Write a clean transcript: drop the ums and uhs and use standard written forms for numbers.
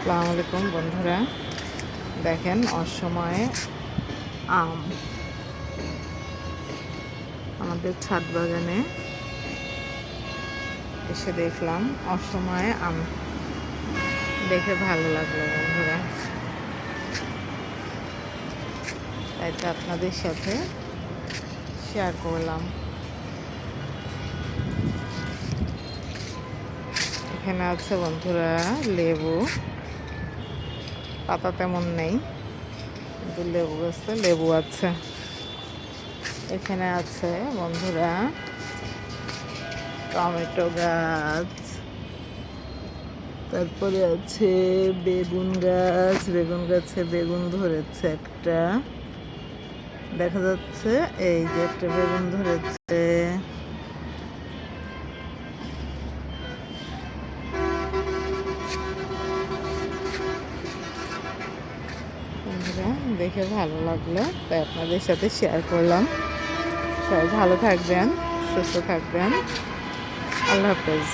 আসসালামু আলাইকুম বন্ধুরা, দেখেন অসময়ে আম আমাদের ছাদ বাগানে এসে দেখলাম। অসময়ে আম দেখে ভালো লাগলো বন্ধুরা, তাই তো আপনাদের সাথে শেয়ার করলাম। এখানে আছে বন্ধুরা লেবু, পাতা তেমন নেই কিন্তু লেবু গাছে লেবু আছে। এখানে আছে বন্ধুরা টমেটো গাছ, তারপরে আছে বেগুন গাছ। বেগুন গাছে বেগুন ধরেছে একটা, দেখা যাচ্ছে এই যে একটা বেগুন ধরেছে। বন্ধুরা দেখে ভালো লাগলো, তাই আপনাদের সাথে শেয়ার করলাম। সবাই ভালো থাকবেন, সুস্থ থাকবেন। আল্লাহ হাফেজ।